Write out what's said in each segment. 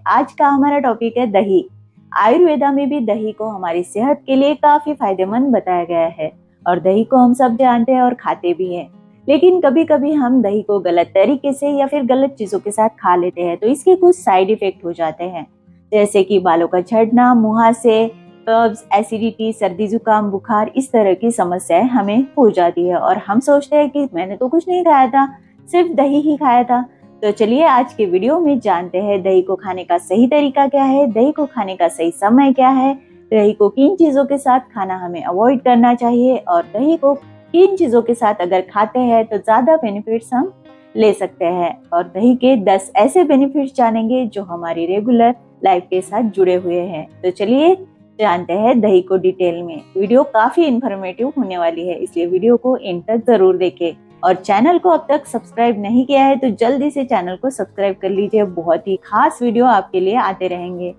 आज का हमारा टॉपिक है दही। आयुर्वेदा में भी दही को हमारी सेहत के लिए काफी फायदेमंद बताया गया है और दही को हम सब जानते हैं और खाते भी हैं। लेकिन कभी कभी हम दही को गलत तरीके से या फिर गलत चीजों के साथ खा लेते हैं तो इसके कुछ साइड इफेक्ट हो जाते हैं, जैसे कि बालों का झड़ना, मुहासे, कब्ज, एसिडिटी, सर्दी जुकाम, बुखार, इस तरह की समस्याएं हमें हो जाती है और हम सोचते हैं कि मैंने तो कुछ नहीं खाया था, सिर्फ दही ही खाया था। तो चलिए आज के वीडियो में जानते हैं दही को खाने का सही तरीका क्या है, दही को खाने का सही समय क्या है, दही को किन चीजों के साथ खाना हमें अवॉइड करना चाहिए और दही को किन चीजों के साथ अगर खाते हैं तो ज्यादा बेनिफिट्स हम ले सकते हैं। और दही के 10 ऐसे बेनिफिट्स जानेंगे जो हमारी रेगुलर लाइफ के साथ जुड़े हुए हैं। तो चलिए जानते हैं दही को डिटेल में। वीडियो काफी इंफॉर्मेटिव होने वाली है, इसलिए वीडियो को एंड तक जरूर देखें और चैनल को अब तक सब्सक्राइब नहीं किया है तो जल्दी से चैनल को सब्सक्राइब कर लीजिए। बहुत ही खास वीडियो आपके लिए आते रहेंगे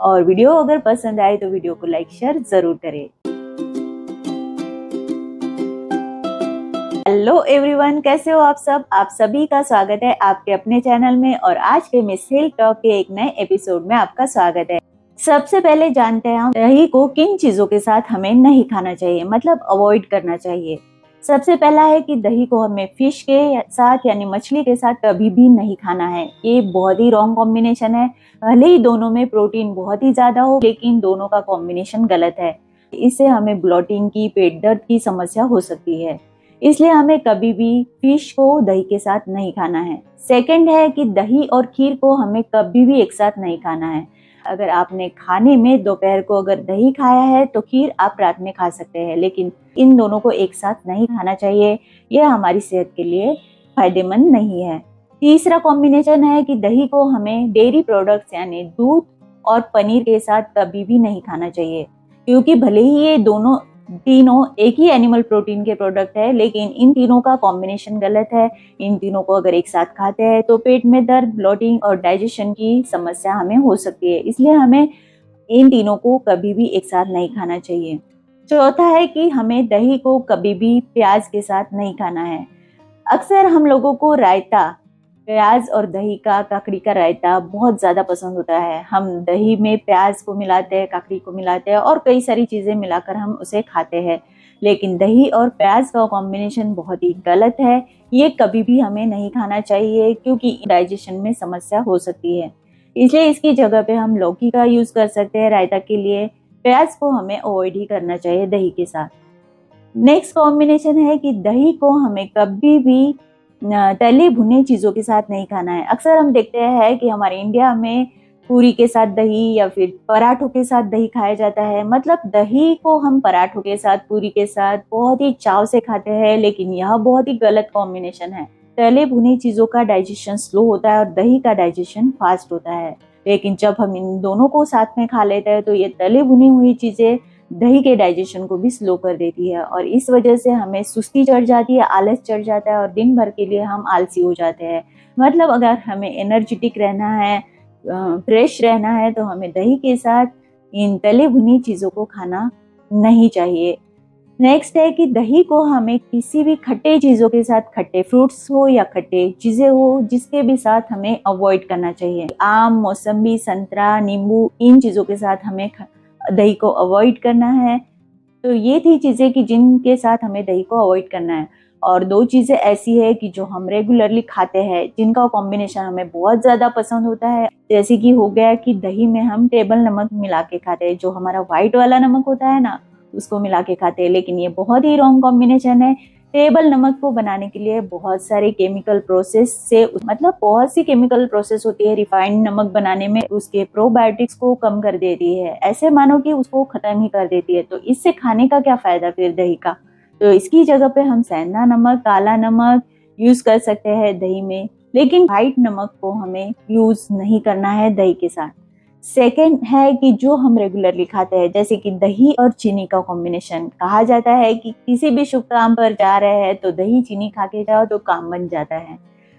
और वीडियो अगर पसंद आए तो वीडियो को लाइक शेयर जरूर करें। हेलो एवरीवन, कैसे हो आप सब? आप सभी का स्वागत है आपके अपने चैनल में और आज के मिस हिल टॉक के एक नए एपिसोड में आपका स्वागत है। सबसे पहले जानते हैं हम दही को किन चीजों के साथ हमें नहीं खाना चाहिए, मतलब अवॉइड करना चाहिए। सबसे पहला है कि दही को हमें फिश के साथ यानी मछली के साथ कभी भी नहीं खाना है। ये बहुत ही रॉन्ग कॉम्बिनेशन है। भले ही दोनों में प्रोटीन बहुत ही ज्यादा हो लेकिन दोनों का कॉम्बिनेशन गलत है। इससे हमें ब्लोटिंग की, पेट दर्द की समस्या हो सकती है, इसलिए हमें कभी भी फिश को दही के साथ नहीं खाना है। सेकंड है कि दही और खीर को हमें कभी भी एक साथ नहीं खाना है। अगर आपने खाने में दोपहर को अगर दही खाया है तो खीर आप रात में खा सकते हैं, लेकिन इन दोनों को एक साथ नहीं खाना चाहिए। यह हमारी सेहत के लिए फायदेमंद नहीं है। तीसरा कॉम्बिनेशन है कि दही को हमें डेयरी प्रोडक्ट्स यानी दूध और पनीर के साथ कभी भी नहीं खाना चाहिए, क्योंकि भले ही ये तीनों एक ही एनिमल प्रोटीन के प्रोडक्ट है लेकिन इन तीनों का कॉम्बिनेशन गलत है। इन तीनों को अगर एक साथ खाते हैं तो पेट में दर्द, ब्लोटिंग और डाइजेशन की समस्या हमें हो सकती है, इसलिए हमें इन तीनों को कभी भी एक साथ नहीं खाना चाहिए। चौथा है कि हमें दही को कभी भी प्याज के साथ नहीं खाना है। अक्सर हम लोगों को रायता, प्याज और दही का, ककड़ी का रायता बहुत ज्यादा पसंद होता है। हम दही में प्याज को मिलाते हैं, ककड़ी को मिलाते हैं और कई सारी चीजें मिलाकर हम उसे खाते हैं, लेकिन दही और प्याज का कॉम्बिनेशन बहुत ही गलत है। ये कभी भी हमें नहीं खाना चाहिए क्योंकि डाइजेशन में समस्या हो सकती है। इसलिए इसकी जगह पे हम लौकी का यूज कर सकते हैं रायता के लिए। प्याज को हमें अवॉइड ही करना चाहिए दही के साथ। नेक्स्ट कॉम्बिनेशन है कि दही को हमें कभी भी तले भुने चीजों के साथ नहीं खाना है। अक्सर हम देखते हैं कि हमारे इंडिया में पूरी के साथ दही या फिर पराठों के साथ दही खाया जाता है। मतलब दही को हम पराठों के साथ, पूरी के साथ बहुत ही चाव से खाते हैं, लेकिन यह बहुत ही गलत कॉम्बिनेशन है। तले भुनी चीजों का डाइजेशन स्लो होता है और दही का डाइजेशन फास्ट होता है, लेकिन जब हम इन दोनों को साथ में खा लेते हैं तो ये तले भुनी हुई चीजें दही के डाइजेशन को भी स्लो कर देती है और इस वजह से हमें सुस्ती चढ़ जाती है, आलस चढ़ जाता है और दिन भर के लिए हम आलसी हो जाते हैं। मतलब अगर हमें एनर्जेटिक रहना है, फ्रेश रहना है तो हमें दही के साथ इन तले भुनी चीजों को खाना नहीं चाहिए। नेक्स्ट है कि दही को हमें किसी भी खट्टे चीजों के साथ, खट्टे फ्रूट्स हो या खट्टे चीजें हो, जिसके भी साथ हमें अवॉइड करना चाहिए। आम, मौसम्बी, संतरा, नींबू, इन चीजों के साथ हमें दही को अवॉइड करना है। तो ये थी चीजें कि जिनके साथ हमें दही को अवॉइड करना है। और दो चीजें ऐसी है कि जो हम रेगुलरली खाते हैं, जिनका कॉम्बिनेशन हमें बहुत ज्यादा पसंद होता है, जैसे कि हो गया कि दही में हम टेबल नमक मिला के खाते हैं, जो हमारा व्हाइट वाला नमक होता है ना, उसको मिला के खाते हैं, लेकिन ये बहुत ही रॉन्ग कॉम्बिनेशन है। टेबल नमक को बनाने के लिए बहुत सारे केमिकल प्रोसेस से, मतलब बहुत सी केमिकल प्रोसेस होती है रिफाइंड नमक बनाने में, उसके प्रोबायोटिक्स को कम कर देती है, ऐसे मानो कि उसको खत्म ही कर देती है। तो इससे खाने का क्या फायदा फिर दही का? तो इसकी जगह पे हम सेंधा नमक, काला नमक यूज कर सकते हैं दही में, लेकिन व्हाइट नमक को हमें यूज नहीं करना है दही के साथ। सेकेंड है कि जो हम रेगुलरली खाते हैं, जैसे कि दही और चीनी का कॉम्बिनेशन। कहा जाता है कि किसी भी शुभ काम पर जा रहे हैं तो दही चीनी खा के जाओ तो काम बन जाता है।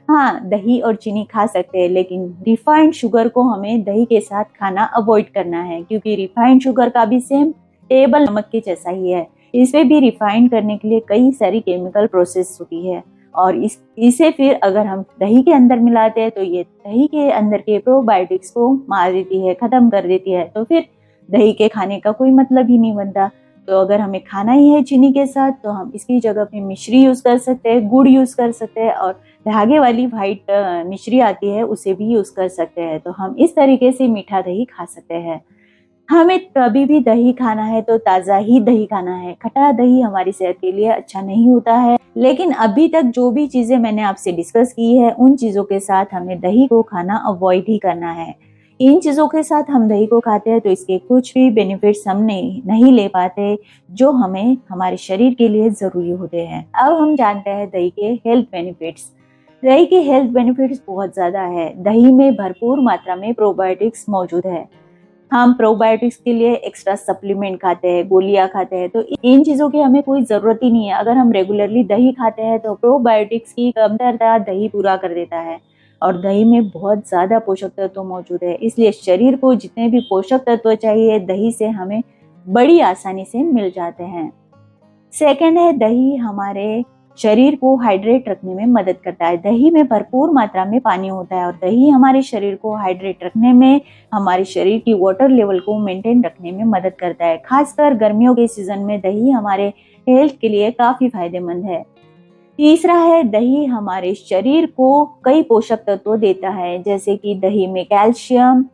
हाँ, दही और चीनी खा सकते हैं, लेकिन रिफाइंड शुगर को हमें दही के साथ खाना अवॉइड करना है, क्योंकि रिफाइंड शुगर का भी सेम टेबल नमक के जैसा ही है। इसे भी रिफाइंड करने के लिए कई सारी केमिकल प्रोसेस होती है और इसे फिर अगर हम दही के अंदर मिलाते हैं तो ये दही के अंदर के प्रोबायोटिक्स को मार देती है, खत्म कर देती है। तो फिर दही के खाने का कोई मतलब ही नहीं बनता। तो अगर हमें खाना ही है चीनी के साथ तो हम इसकी जगह पे मिश्री यूज कर सकते हैं, गुड़ यूज कर सकते हैं, और धागे वाली व्हाइट मिश्री आती है उसे भी यूज कर सकते हैं। तो हम इस तरीके से मीठा दही खा सकते हैं। हमें कभी भी दही खाना है तो ताज़ा ही दही खाना है। खटा दही हमारी सेहत के लिए अच्छा नहीं होता है। लेकिन अभी तक जो भी चीज़ें मैंने आपसे डिस्कस की है उन चीज़ों के साथ हमें दही को खाना अवॉइड ही करना है। इन चीज़ों के साथ हम दही को खाते हैं तो इसके कुछ भी बेनिफिट्स हम नहीं ले पाते जो हमें हमारे शरीर के लिए ज़रूरी होते हैं। अब हम जानते हैं दही के हेल्थ बेनिफिट्स। दही के हेल्थ बेनिफिट्स बहुत ज़्यादा है। दही में भरपूर मात्रा में प्रोबायोटिक्स मौजूद है। हम प्रोबायोटिक्स के लिए एक्स्ट्रा सप्लीमेंट खाते हैं, गोलियां खाते हैं, तो इन चीज़ों की हमें कोई ज़रूरत ही नहीं है। अगर हम रेगुलरली दही खाते हैं तो प्रोबायोटिक्स की कमतरता दही पूरा कर देता है। और दही में बहुत ज़्यादा पोषक तत्व मौजूद है, इसलिए शरीर को जितने भी पोषक तत्व चाहिए दही से हमें बड़ी आसानी से मिल जाते हैं। सेकेंड है, दही हमारे शरीर को हाइड्रेट रखने में मदद करता है। दही में भरपूर मात्रा में पानी होता है और दही हमारे शरीर को हाइड्रेट रखने में, हमारे शरीर की वाटर लेवल को मेंटेन रखने में मदद करता है। खासकर गर्मियों के सीजन में दही हमारे हेल्थ के लिए काफी फायदेमंद है। तीसरा है, दही हमारे शरीर को कई पोषक तत्व देता है, जैसे कि दही में calcium,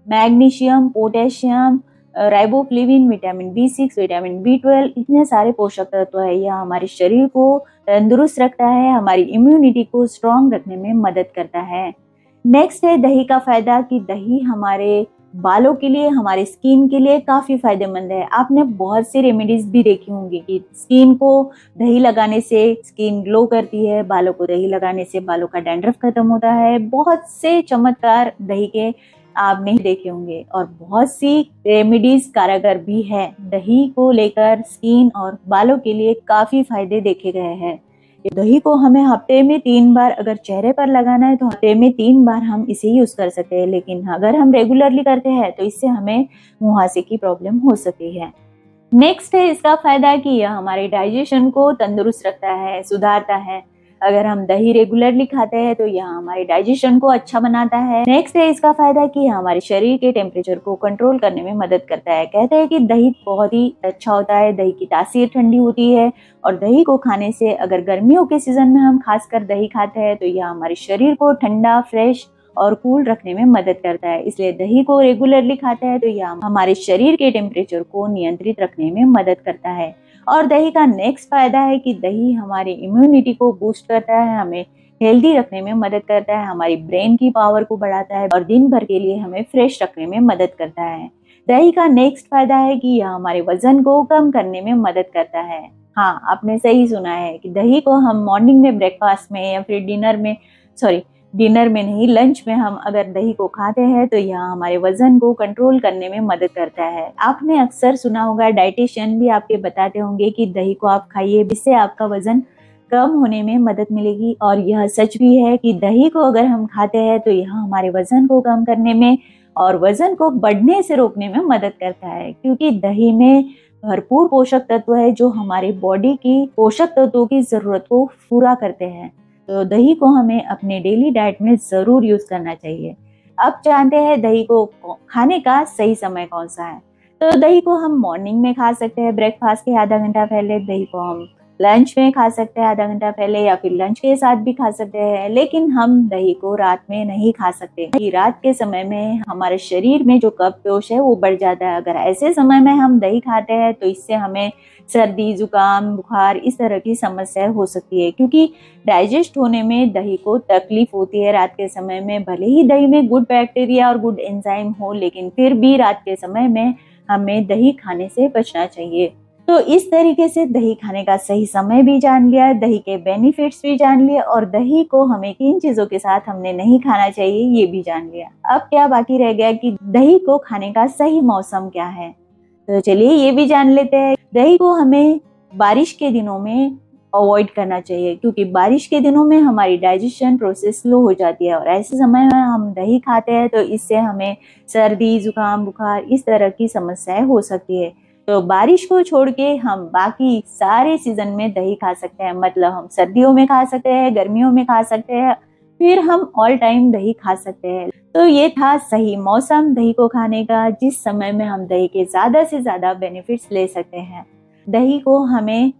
magnesium, potassium, riboflavin, vitamin B6, vitamin B12, इतने सारे पोषक तत्व है। यह हमारे शरीर को तंदुरुस्त रखता है, हमारी इम्यूनिटी को स्ट्रॉन्ग रखने में मदद करता है। नेक्स्ट है दही का फायदा कि दही हमारे बालों के लिए, हमारे स्किन के लिए काफी फायदेमंद है। आपने बहुत सी रेमेडीज भी देखी होंगी कि स्किन को दही लगाने से स्किन ग्लो करती है, बालों को दही लगाने से बालों का डैंड्रफ खत्म होता है। बहुत से चमत्कार दही के आपने देखे होंगे और बहुत सी रेमेडीज कारगर भी है। दही को लेकर स्किन और बालों के लिए काफी फायदे देखे गए हैं। दही को हमें हफ्ते में 3 बार अगर चेहरे पर लगाना है तो हफ्ते में 3 बार हम इसे यूज कर सकते हैं। लेकिन अगर हम रेगुलरली करते हैं तो इससे हमें मुहासे की प्रॉब्लम हो सकती है। नेक्स्ट है इसका फायदा कि यह हमारे डाइजेशन को तंदुरुस्त रखता है, सुधारता है। अगर हम दही रेगुलरली खाते हैं तो यह हमारे डाइजेशन को अच्छा बनाता है। नेक्स्ट है इसका फायदा कि यह हमारे शरीर के टेम्परेचर को कंट्रोल करने में मदद करता है। कहते हैं कि दही बहुत ही अच्छा होता है, दही की तासीर ठंडी होती है और दही को खाने से, अगर गर्मियों के सीजन में हम खासकर दही खाते हैं तो यह हमारे शरीर को ठंडा, फ्रेश और कूल रखने में मदद करता है। इसलिए दही को रेगुलरली खाते हैं तो यह हमारे शरीर के टेम्परेचर को नियंत्रित रखने में मदद करता है। और दही का नेक्स्ट फायदा है कि दही हमारी इम्यूनिटी को बूस्ट करता है, हमें हेल्दी रखने में मदद करता है, हमारी ब्रेन की पावर को बढ़ाता है और दिन भर के लिए हमें फ्रेश रखने में मदद करता है। दही का नेक्स्ट फायदा है कि यह हमारे वजन को कम करने में मदद करता है। हाँ, आपने सही सुना है कि दही को हम मॉर्निंग में ब्रेकफास्ट में या फिर डिनर में नहीं, लंच में हम अगर दही को खाते हैं तो यह हमारे वजन को कंट्रोल करने में मदद करता है। आपने अक्सर सुना होगा, डाइटिशियन भी आपके बताते होंगे कि दही को आप खाइए, जिससे आपका वजन कम होने में मदद मिलेगी। और यह सच भी है कि दही को अगर हम खाते हैं तो यह हमारे वजन को कम करने में और वजन को बढ़ने से रोकने में मदद करता है, क्योंकि दही में भरपूर पोषक तत्व है जो हमारे बॉडी की पोषक तत्वों की जरूरत को पूरा करते हैं। तो दही को हमें अपने डेली डाइट में जरूर यूज करना चाहिए। अब जानते हैं दही को खाने का सही समय कौन सा है। तो दही को हम मॉर्निंग में खा सकते हैं, ब्रेकफास्ट के आधा घंटा पहले। दही को हम लंच में खा सकते हैं आधा घंटा पहले, या फिर लंच के साथ भी खा सकते हैं। लेकिन हम दही को रात में नहीं खा सकते, कि रात के समय में हमारे शरीर में जो कफदोष है वो बढ़ जाता है। अगर ऐसे समय में हम दही खाते हैं तो इससे हमें सर्दी, जुकाम, बुखार, इस तरह की समस्या हो सकती है, क्योंकि डाइजेस्ट होने में दही को तकलीफ होती है रात के समय में। भले ही दही में गुड बैक्टीरिया और गुड एंजाइम हो, लेकिन फिर भी रात के समय में हमें दही खाने से बचना चाहिए। तो इस तरीके से दही खाने का सही समय भी जान लिया, दही के बेनिफिट्स भी जान लिए और दही को हमें किन चीजों के साथ हमने नहीं खाना चाहिए ये भी जान लिया। अब क्या बाकी रह गया कि दही को खाने का सही मौसम क्या है। तो चलिए ये भी जान लेते हैं। दही को हमें बारिश के दिनों में अवॉइड करना चाहिए, क्योंकि बारिश के दिनों में हमारी डाइजेशन प्रोसेस स्लो हो जाती है और ऐसे समय में हम दही खाते हैं तो इससे हमें सर्दी, जुकाम, बुखार, इस तरह की समस्याएं हो सकती है। तो बारिश को छोड़ के हम बाकी सारे सीजन में दही खा सकते हैं। मतलब हम सर्दियों में खा सकते हैं, गर्मियों में खा सकते हैं, फिर हम ऑल टाइम दही खा सकते हैं। तो ये था सही मौसम दही को खाने का, जिस समय में हम दही के ज्यादा से ज्यादा बेनिफिट्स ले सकते हैं। दही को हमें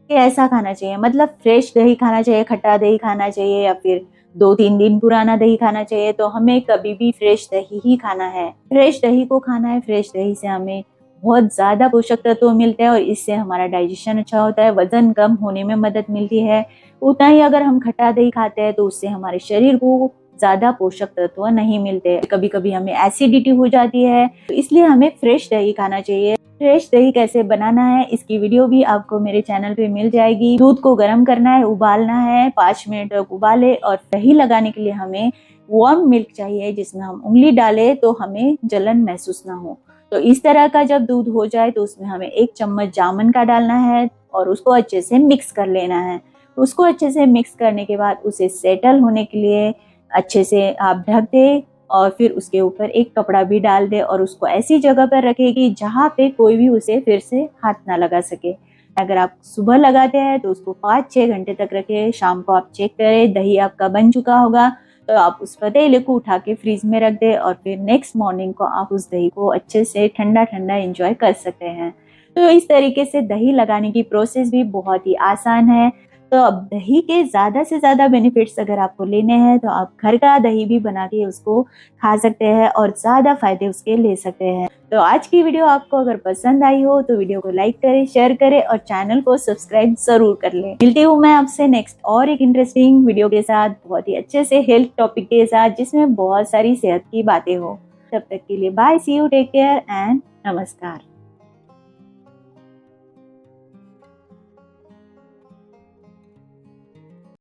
कैसा खाना चाहिए, मतलब फ्रेश दही खाना चाहिए, खट्टा दही खाना चाहिए, या फिर 2-3 दिन पुराना दही खाना चाहिए। तो हमें कभी भी फ्रेश दही ही खाना है, फ्रेश दही को खाना है। फ्रेश दही से हमें बहुत ज्यादा पोषक तत्व मिलते हैं और इससे हमारा डाइजेशन अच्छा होता है, वजन कम होने में मदद मिलती है। उतना ही अगर हम खट्टा दही खाते हैं तो उससे हमारे शरीर को ज्यादा पोषक तत्व नहीं मिलते, कभी कभी हमें एसिडिटी हो जाती है। तो इसलिए हमें फ्रेश दही खाना चाहिए। फ्रेश दही कैसे बनाना है इसकी वीडियो भी आपको मेरे चैनल पे मिल जाएगी। दूध को गर्म करना है, उबालना है, 5 मिनट तक उबाले। और दही लगाने के लिए हमें वार्म मिल्क चाहिए, जिसमें हम उंगली डालें तो हमें जलन महसूस ना हो। तो इस तरह का जब दूध हो जाए तो उसमें हमें 1 चम्मच जामुन का डालना है और उसको अच्छे से मिक्स कर लेना है। उसको अच्छे से मिक्स करने के बाद उसे सेटल होने के लिए अच्छे से आप ढक दे और फिर उसके ऊपर एक कपड़ा भी डाल दे और उसको ऐसी जगह पर रखें कि जहाँ पे कोई भी उसे फिर से हाथ ना लगा सके। अगर आप सुबह लगाते हैं तो उसको 5-6 घंटे तक रखें। शाम को आप चेक करें दही आपका बन चुका होगा तो आप उस पतीले को उठा के फ्रीज में रख दे और फिर नेक्स्ट मॉर्निंग को आप उस दही को अच्छे से ठंडा ठंडा एंजॉय कर सकते हैं। तो इस तरीके से दही लगाने की प्रोसेस भी बहुत ही आसान है। तो अब दही के ज्यादा से ज्यादा बेनिफिट्स अगर आपको लेने हैं तो आप घर का दही भी बना के उसको खा सकते हैं और ज्यादा फायदे उसके ले सकते हैं। तो आज की वीडियो आपको अगर पसंद आई हो तो वीडियो को लाइक करें, शेयर करें और चैनल को सब्सक्राइब जरूर कर लें। मिलती हूँ मैं आपसे नेक्स्ट और एक इंटरेस्टिंग वीडियो के साथ, बहुत ही अच्छे से हेल्थ टॉपिक के साथ, जिसमें बहुत सारी सेहत की बातें हो। तब तक के लिए bye, see you, take care and नमस्कार।